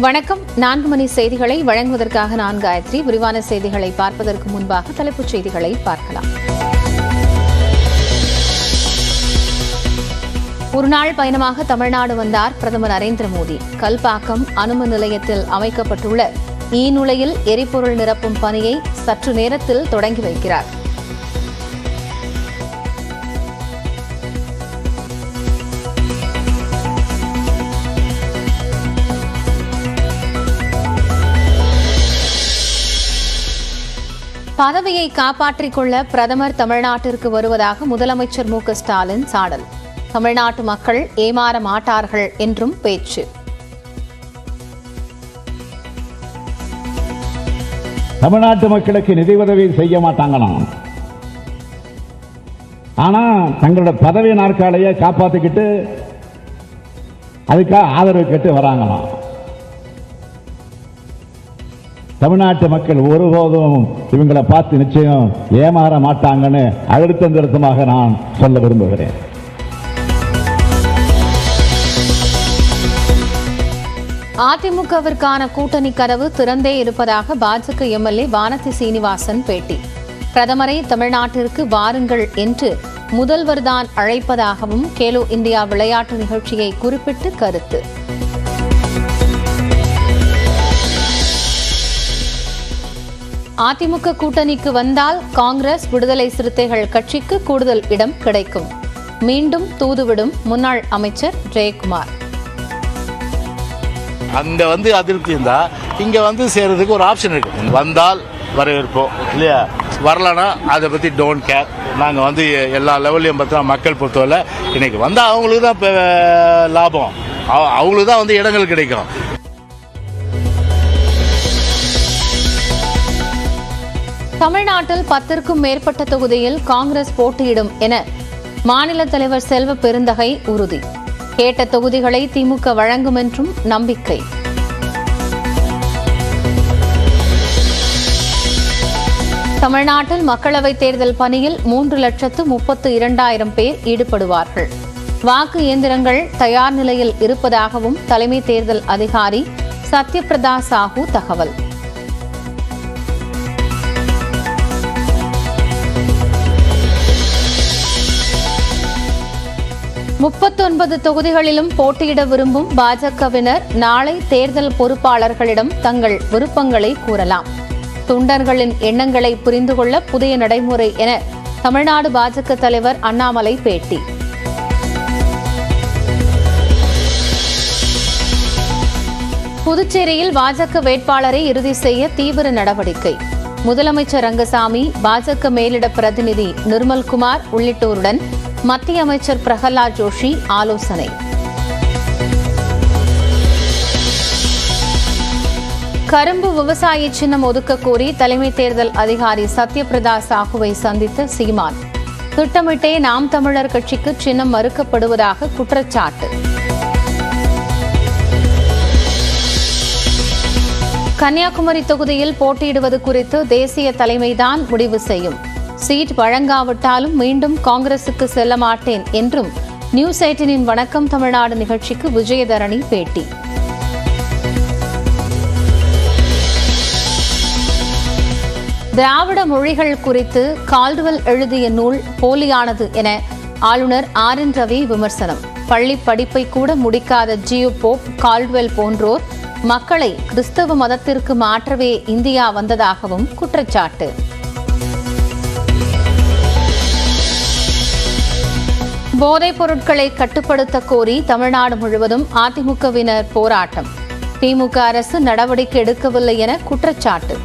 வணக்கம். 4 மணி செய்திகளை வழங்குவதற்காக நான் காயத்ரி. விரிவான செய்திகளை பார்ப்பதற்கு முன்பாக தலைப்புச் செய்திகளை பார்க்கலாம். ஒருநாள் பயணமாக தமிழ்நாடு வந்தார் பிரதமர் நரேந்திர மோடி. கல்பாக்கம் அணுமின் நிலையத்தில் அமைக்கப்பட்டுள்ள ஈநுழையில் எரிபொருள் நிரப்பும் பணியை சற்று நேரத்தில் தொடங்கி வைக்கிறார். பதவியை காப்பாற்றிக் கொள்ள பிரதமர் தமிழ்நாட்டிற்கு வருவதாக முதலமைச்சர் மு க ஸ்டாலின் சாடல். தமிழ்நாட்டு மக்கள் ஏமாற மாட்டார்கள் என்றும் பேச்சு. தமிழ்நாட்டு மக்களுக்கு நிதி உதவி செய்ய மாட்டாங்களாம், ஆனா தங்களோட பதவி நாற்காலியை காப்பாற்றிக்கிட்டு அதுக்காக ஆதரவு கேட்டு வராங்களாம். தமிழ்நாட்டு மக்கள் ஒருபோதும் இவங்களை பார்த்து நிச்சயம் ஏமாற மாட்டாங்கன்னு அழுத்தம் திருத்தமாக நான் சொல்ல விரும்புகிறேன். அதிமுகவிற்கான கூட்டணி கதவு திறந்தே இருப்பதாக பாஜக எம்எல்ஏ வானதி சீனிவாசன் பேட்டி. பிரதமரை தமிழ்நாட்டிற்கு வாருங்கள் என்று முதல்வர்தான் அழைப்பதாகவும் கேலோ இந்தியா விளையாட்டு நிகழ்ச்சியை குறிப்பிட்டு கருத்து. அதிமுக கூட்டணிக்கு வந்தால் காங்கிரஸ் விடுதலை சிறுத்தைகள் கட்சிக்கு கூடுதல் இடம் கிடைக்கும். மீண்டும் தூதுவிடும் முன்னாள் அமைச்சர் ஜெயக்குமார். அங்க அதிருப்தி இருந்தா இங்க சேர்றதுக்கு ஒரு ஆப்ஷன் இருக்கு. வந்தால் வரவேற்போம், இல்லையா வரலன்னா அதை பத்தி டோன்ட் கேர். நாங்க எல்லா லெவல்லையும் பார்த்தா மக்கள் பொறுத்தவரை இன்னைக்கு வந்தா அவங்களுக்கு தான் லாபம், அவங்களுக்கு தான் இடங்கள் கிடைக்கும். தமிழ்நாட்டில் 10க்கும் மேற்பட்ட தொகுதியில் காங்கிரஸ் போட்டியிடும் என மாநில தலைவர் செல்வ பெருந்தகை உறுதி. கேட்ட தொகுதிகளை திமுக வழங்கும் என்றும் நம்பிக்கை. தமிழ்நாட்டில் மக்களவைத் தேர்தல் பணியில் 3,32,000 பேர் ஈடுபடுவார்கள். வாக்கு இயந்திரங்கள் தயார் நிலையில் இருப்பதாகவும் தலைமை தேர்தல் அதிகாரி சத்யபிரதா சாஹூ தகவல். முப்பத்தொன்பது தொகுதிகளிலும் போட்டியிட விரும்பும் பாஜகவினர் நாளை தேர்தல் பொறுப்பாளர்களிடம் தங்கள் விருப்பங்களை கூறலாம். தொண்டர்களின் எண்ணங்களை புரிந்து கொள்ள புதிய நடைமுறை என தமிழ்நாடு பாஜக தலைவர் அண்ணாமலை பேட்டி. புதுச்சேரியில் பாஜக வேட்பாளரை இறுதி செய்ய தீவிர நடவடிக்கை. முதலமைச்சர் ரங்கசாமி, பாஜக மேலிட பிரதிநிதி நிர்மல்குமார் உள்ளிட்டோருடன் மத்திய அமைச்சர் பிரகலாத் ஜோஷி ஆலோசனை. கரும்பு விவசாய சின்னம் ஒதுக்க கோரி தலைமை தேர்தல் அதிகாரி சத்யபிரதா சாஹூவை சந்தித்த சீமான். திட்டமிட்டே நாம் தமிழர் கட்சிக்கு சின்னம் மறுக்கப்படுவதாக குற்றச்சாட்டு. கன்னியாகுமரி தொகுதியில் போட்டியிடுவது குறித்து தேசிய தலைமைதான் முடிவு செய்யும். சீட் வழங்காவிட்டாலும் மீண்டும் காங்கிரசுக்கு செல்ல மாட்டேன் என்றும் நியூஸ் 18 வணக்கம் தமிழ்நாடு நிகழ்ச்சிக்கு விஜயதரணி பேட்டி. திராவிட மொழிகள் குறித்து கால்டுவெல் எழுதிய நூல் போலியானது என ஆளுநர் RN ரவி விமர்சனம். பள்ளி படிப்பை கூட முடிக்காத ஜியோ போப், கால்டுவெல் போன்றோர் மக்களை கிறிஸ்தவ மதத்திற்கு மாற்றவே இந்தியா வந்ததாகவும் குற்றச்சாட்டு. போதைப் பொருட்களை கட்டுப்படுத்த கோரி தமிழ்நாடு முழுவதும் அதிமுகவினர் போராட்டம். திமுக அரசு நடவடிக்கை எடுக்கவில்லை என குற்றச்சாட்டு.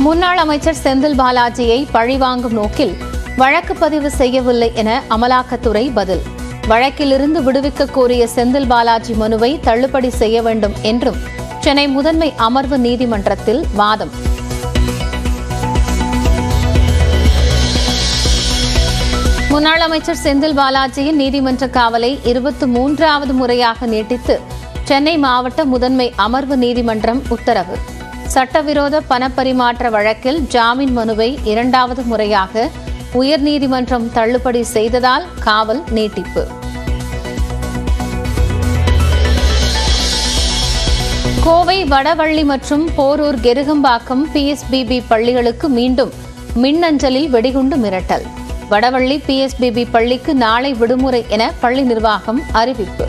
முன்னாள் அமைச்சர் செந்தில் பாலாஜியை பழிவாங்கும் நோக்கில் வழக்கு பதிவு செய்யவில்லை என அமலாக்கத்துறை பதில். வழக்கிலிருந்து விடுவிக்க கோரிய செந்தில் பாலாஜி மனுவை தள்ளுபடி செய்ய வேண்டும் என்றும் சென்னை முதன்மை அமர்வு நீதிமன்றத்தில் வாதம். முன்னாள் அமைச்சர் செந்தில் பாலாஜியின் நீதிமன்ற காவலை 23வது முறையாக நீட்டித்து சென்னை மாவட்ட முதன்மை அமர்வு நீதிமன்றம் உத்தரவு. சட்டவிரோத பணப்பரிமாற்ற வழக்கில் ஜாமீன் மனுவை 2வது முறையாக உயர்நீதிமன்றம் தள்ளுபடி செய்ததால் காவல் நீட்டிப்பு. கோவை வடவள்ளி மற்றும் போரூர் கெருகம்பாக்கம் பிஎஸ்பிபி பள்ளிகளுக்கு மீண்டும் மின்னஞ்சலில் வெடிகுண்டு மிரட்டல். வடவள்ளி பிஎஸ்பிபி பள்ளிக்கு நாளை விடுமுறை என பள்ளி நிர்வாகம் அறிவிப்பு.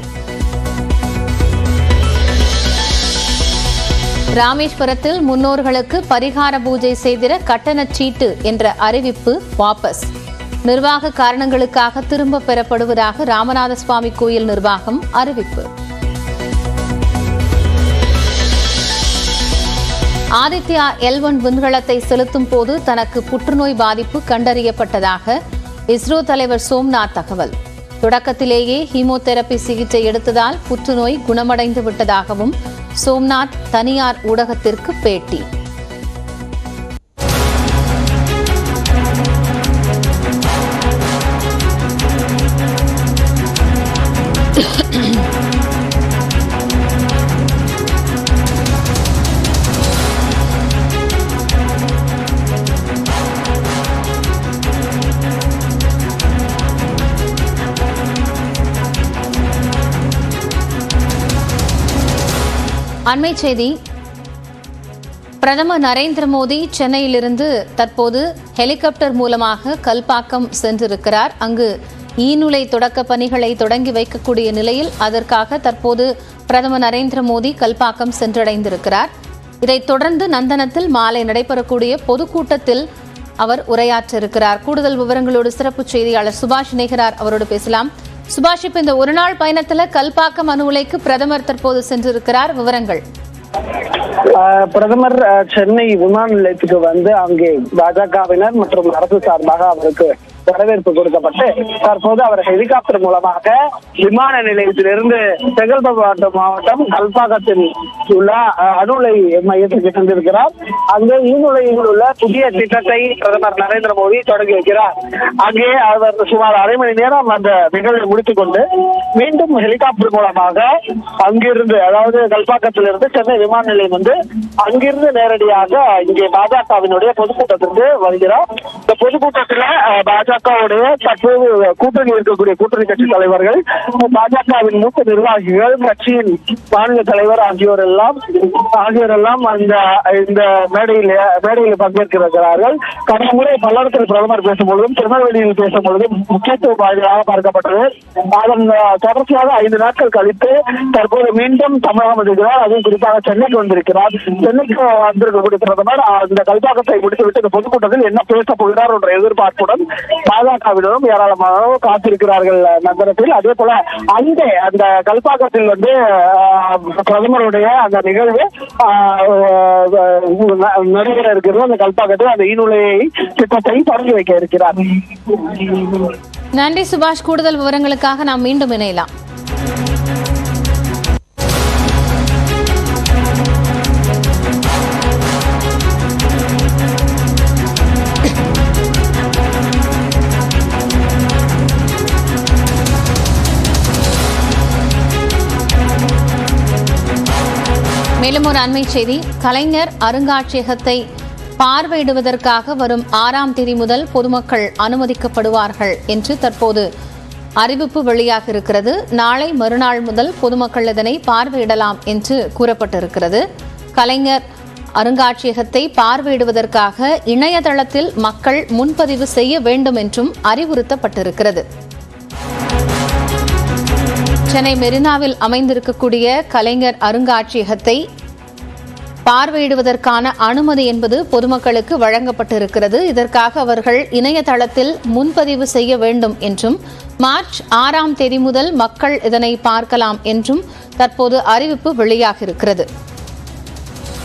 ராமேஸ்வரத்தில் முன்னோர்களுக்கு பரிகார பூஜை செய்திட கட்டணச் சீட்டு என்ற அறிவிப்பு வாபஸ். நிர்வாக காரணங்களுக்காக திரும்ப பெறப்படுவதாக ராமநாத சுவாமி கோயில் நிர்வாகம் அறிவிப்பு. ஆதித்யா L1 விண்கலத்தை செலுத்தும் போது தனக்கு புற்றுநோய் பாதிப்பு கண்டறியப்பட்டதாக இஸ்ரோ தலைவர் சோம்நாத் தகவல். தொடக்கத்திலேயே ஹீமோதெரபி சிகிச்சை எடுத்ததால் புற்றுநோய் குணமடைந்து விட்டதாகவும் சோம்நாத் தனியார் ஊடகத்திற்கு பேட்டி. அண்மை செய்தி. பிரதமர் நரேந்திர மோடி சென்னையிலிருந்து தற்போது ஹெலிகாப்டர் மூலமாக கல்பாக்கம் சென்றிருக்கிறார். அங்கு ஈநுலை தொடக்க பணிகளை தொடங்கி வைக்கக்கூடிய நிலையில் அதற்காக தற்போது பிரதமர் நரேந்திர மோடி கல்பாக்கம் சென்றடைந்திருக்கிறார். இதைத் தொடர்ந்து நந்தனத்தில் மாலை நடைபெறக்கூடிய பொதுக்கூட்டத்தில் அவர் உரையாற்ற இருக்கிறார். கூடுதல் விவரங்களோடு சிறப்பு செய்தியாளர் சுபாஷ் இணைகிறார். அவரோடு பேசலாம். சுபாஷ், இப்ப இந்த ஒரு நாள் பயணத்துல கல்பாக்கம் அணு உலைக்கு பிரதமர் தற்போது சென்றிருக்கிறார், விவரங்கள். பிரதமர் சென்னை விமான நிலையத்துக்கு வந்து அங்கே பாஜகவினர் மற்றும் அரசு சார்பாக அவருக்கு வரவேற்பு கொடுக்கப்பட்டு தற்போது அவர் ஹெலிகாப்டர் மூலமாக விமான நிலையத்திலிருந்து செங்கல்பட்டு மாவட்டம் கல்பாக்கத்தில் உள்ள அணுலை மையத்திற்கு சென்றிருக்கிறார். அங்கே ஈநுலையில் உள்ள புதிய திட்டத்தை பிரதமர் நரேந்திர மோடி தொடங்கி வைக்கிறார். அங்கே அவர் சுமார் அரை மணி நேரம் அந்த நிகழ்வை முடித்துக் கொண்டு மீண்டும் ஹெலிகாப்டர் மூலமாக அங்கிருந்து, அதாவது கல்பாக்கத்திலிருந்து சென்னை விமான நிலையம் வந்து அங்கிருந்து நேரடியாக இங்கே பாஜகவினுடைய பொதுக்கூட்டத்திற்கு வருகிறார். இந்த பொதுக்கூட்டத்தில் பாஜகவுடைய தற்போது கூட்டணி இருக்கக்கூடிய கூட்டணி கட்சி தலைவர்கள், பாஜகவின் மூத்த நிர்வாகிகள், கட்சியின் மாநில தலைவர் ஆகியோர் எல்லாம் இந்த மேடையில் பங்கேற்கிறார்கள். கடந்த முறை பல்லடத்தில் பிரதமர் பேசும்பொழுதும் திருநெல்வேலியில் பேசும்பொழுதும் முக்கியத்துவம் வாய்ந்ததாக பார்க்கப்பட்டது. அதன் தொடர்ச்சியாக 5 நாட்கள் கழித்து தற்போது மீண்டும் தமிழகம் வருகிறார். அதுவும் குறிப்பாக சென்னைக்கு வந்திருக்கிறார். சென்னைக்கு வந்திருக்கக்கூடிய பிரதமர் இந்த கல்பாக்கத்தை முடித்துவிட்டு இந்த பொதுக்கூட்டத்தில் என்ன பேசப் போகிறார் என்ற எதிர்பார்ப்புடன் பாஜகவினரும் ஏராளமாக காத்திருக்கிறார்கள் நகரத்தில். அதே போல அந்த கல்பாக்கத்தில் வந்து பிரதமருடைய அந்த நிகழ்வு நடைபெற இருக்கிறது. அந்த கல்பாக்கத்தில் அந்த ஈநுலை திட்டத்தை தொடங்கி வைக்க இருக்கிறார். நன்றி சுபாஷ். கூடுதல் விவரங்களுக்காக நாம் மீண்டும் இணையலாம். மேலும் ஒரு அண்மை செய்தி. கலைஞர் அருங்காட்சியகத்தை பார்வையிடுவதற்காக வரும் 6ஆம் தேதி முதல் பொதுமக்கள் அனுமதிக்கப்படுவார்கள் என்று தற்போது அறிவிப்பு வெளியாக இருக்கிறது. நாளை மறுநாள் முதல் பொதுமக்கள் இதனை பார்வையிடலாம் என்று கூறப்பட்டிருக்கிறது. கலைஞர் அருங்காட்சியகத்தை பார்வையிடுவதற்காக இணையதளத்தில் மக்கள் முன்பதிவு செய்ய வேண்டும் என்றும் அறிவுறுத்தப்பட்டிருக்கிறது. சென்னை மெரினாவில் அமைந்திருக்கக்கூடிய கலைஞர் அருங்காட்சியகத்தை பார்வையிடுவதற்கான அனுமதி என்பது பொதுமக்களுக்கு வழங்கப்பட்டிருக்கிறது. இதற்காக அவர்கள் இணையதளத்தில் முன்பதிவு செய்ய வேண்டும் என்றும் மார்ச் 6ஆம் தேதி முதல் மக்கள் இதனை பார்க்கலாம் என்றும் தற்போது அறிவிப்பு வெளியாக இருக்கிறது.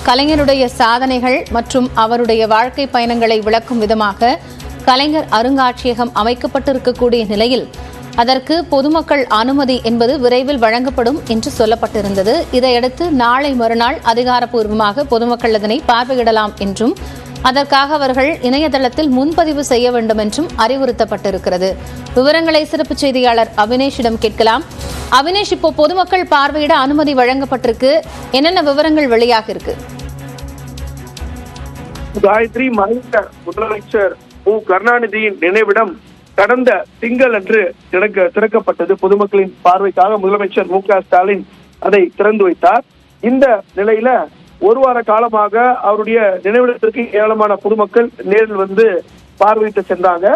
கலைஞருடைய சாதனைகள் மற்றும் அவருடைய வாழ்க்கை பயணங்களை விளக்கும் விதமாக கலைஞர் அருங்காட்சியகம் அமைக்கப்பட்டிருக்கக்கூடிய நிலையில் அதற்கு பொதுமக்கள் அனுமதி என்பது விரைவில் வழங்கப்படும் என்று சொல்லப்பட்டிருந்தது. இதையடுத்து நாளை மறுநாள் அதிகாரப்பூர்வமாக பொதுமக்கள் அதனை பார்வையிடலாம் என்றும் அதற்காக அவர்கள் இணையதளத்தில் முன்பதிவு செய்ய வேண்டும் என்றும் அறிவுறுத்தப்பட்டிருக்கிறது. விவரங்களை சிறப்பு செய்தியாளர் அவினேஷிடம் கேட்கலாம். அவினேஷ், இப்போ பொதுமக்கள் பார்வையிட அனுமதி வழங்கப்பட்டிருக்கு, என்னென்ன விவரங்கள் வெளியாக இருக்கு? காயத்ரி, மறைந்த முதலமைச்சர் மு கருணாநிதியின் நினைவிடம் கடந்த திங்கள் அன்று திறக்கப்பட்டது. பொதுமக்களின் பார்வைக்காக முதலமைச்சர் மு க ஸ்டாலின் அதை திறந்து வைத்தார். இந்த நிலையில ஒரு வார காலமாக அவருடைய நினைவிடத்திற்கு ஏராளமான பொதுமக்கள் நேரில் வந்து பார்வையிட்டு சென்றாங்க.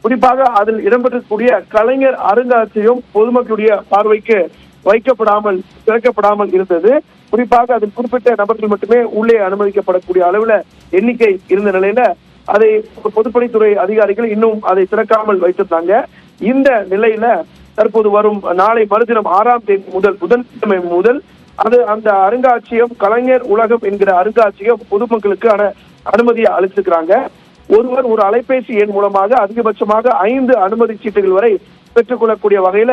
குறிப்பாக அதில் இடம்பெற்றக்கூடிய கலைஞர் அருங்காட்சியகம் பொதுமக்களுடைய பார்வைக்கு திறக்கப்படாமல் இருந்தது. குறிப்பாக அதில் குறிப்பிட்ட நபர்கள் மட்டுமே உள்ளே அனுமதிக்கப்படக்கூடிய அளவுல எண்ணிக்கை இருந்த நிலையில அதை பொதுப்பணித்துறை அதிகாரிகள் இன்னும் அதை திறக்காமல் வைத்திருந்தாங்க. இந்த நிலையில தற்போது வரும் நாளை மறுதினம் 6ஆம் தேதி முதல் புதன்கிழமை முதல் அந்த அருங்காட்சியகம் கலைஞர் உலகம் என்கிற அருங்காட்சியகம் பொதுமக்களுக்கான அனுமதியை அளிச்சிருக்கிறாங்க. ஒருவர் ஒரு அலைபேசி எண் மூலமாக அதிகபட்சமாக 5 அனுமதி சீட்டுகள் வரை பெற்றுக்கொள்ளக்கூடிய வகையில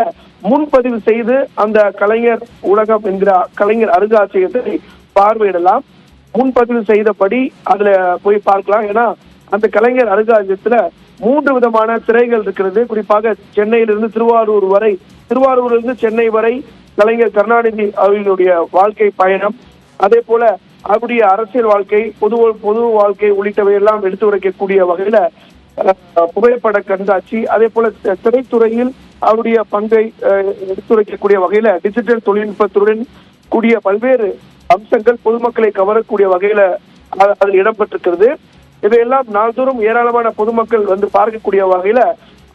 முன்பதிவு செய்து அந்த கலைஞர் உலகம் என்கிற கலைஞர் அருங்காட்சியகத்தை பார்வையிடலாம். முன்பதிவு செய்தபடி அதுல போய் பார்க்கலாம். ஏன்னா அந்த கலைஞர் அருங்காட்சியகத்துல 3 விதமான திரைகள் இருக்கிறது. குறிப்பாக சென்னையிலிருந்து திருவாரூர் வரை, திருவாரூரிலிருந்து சென்னை வரை கலைஞர் கருணாநிதி அவர்களுடைய வாழ்க்கை பயணம், அதே போல அவருடைய அரசியல் வாழ்க்கை, பொது வாழ்க்கை உள்ளிட்டவை எல்லாம் எடுத்து உரைக்கக்கூடிய வகையில புகைப்பட கண்காட்சி, அதே போல திரைத்துறையில் அவருடைய பங்கை எடுத்துரைக்கக்கூடிய வகையில டிஜிட்டல் தொழில்நுட்பத்துடன் கூடிய பல்வேறு அம்சங்கள் பொதுமக்களை கவரக்கூடிய வகையில அதில் இடம்பெற்றிருக்கிறது. இவையெல்லாம் நாள்தோறும் ஏராளமான பொதுமக்கள் வந்து பார்க்கக்கூடிய வகையில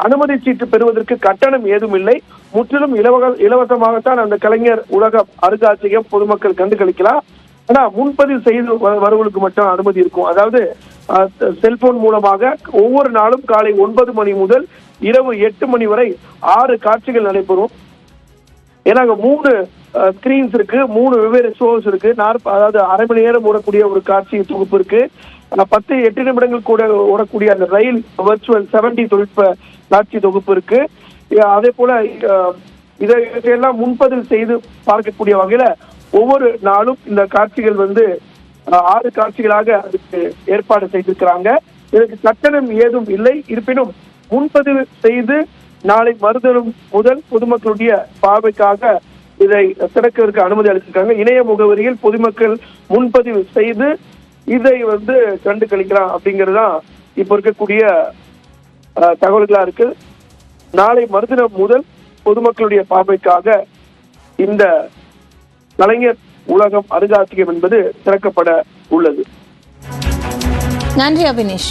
அனுமதி சீட்டு பெறுவதற்கு கட்டணம் ஏதும் இல்லை. முற்றிலும் இலவசமாகத்தான் அந்த கலைஞர் உலக அருங்காட்சியகம் பொதுமக்கள் கண்டு களிக்கலாம். ஆனா முன்பதிவு செய்து வருவர்களுக்கு மட்டும் அனுமதி இருக்கும். அதாவது செல்போன் மூலமாக ஒவ்வொரு நாளும் காலை 9 மணி முதல் இரவு 8 மணி வரை 6 காட்சிகள் நடைபெறும். ஏன்னா 3 ஸ்கிரீன்ஸ் இருக்கு, 3 வெவ்வேறு ஷோஸ் இருக்கு. அதாவது அரை மணி நேரம் ஓடக்கூடிய ஒரு காட்சி தொகுப்பு இருக்கு. 8 நிமிடங்கள் கூட ஓடக்கூடிய அந்த ரயில் வர்ச்சுவல் 70 தொழில்நுட்ப காட்சி தொகுப்பு இருக்கு. அதே போல இதையெல்லாம் முன்பதிவு செய்து பார்க்கக்கூடிய வகையில ஒவ்வொரு நாளும் இந்த காட்சிகள் வந்து 6 காட்சிகளாக அதுக்கு ஏற்பாடு செய்திருக்கிறாங்க. இதற்கு கட்டணம் ஏதும் இல்லை. இருப்பினும் முன்பதிவு செய்து நாளை மறுதினம் முதல் பொதுமக்களுடைய பார்வைக்காக இதை திறக்கிறதுக்கு அனுமதி அளித்திருக்காங்க. இணைய முகவரியில் பொதுமக்கள் முன்பதிவு செய்து இதை வந்து கண்டு கழிக்கலாம் அப்படிங்கறதுதான் இப்ப இருக்கக்கூடிய தகவல்களா இருக்கு. நாளை மறுதினம் முதல் பொதுமக்களுடைய பார்வைக்காக இந்த கலைஞர் உலகம் அருங்காட்சியகம் என்பது திறக்கப்பட உள்ளது. நன்றி அபினேஷ்.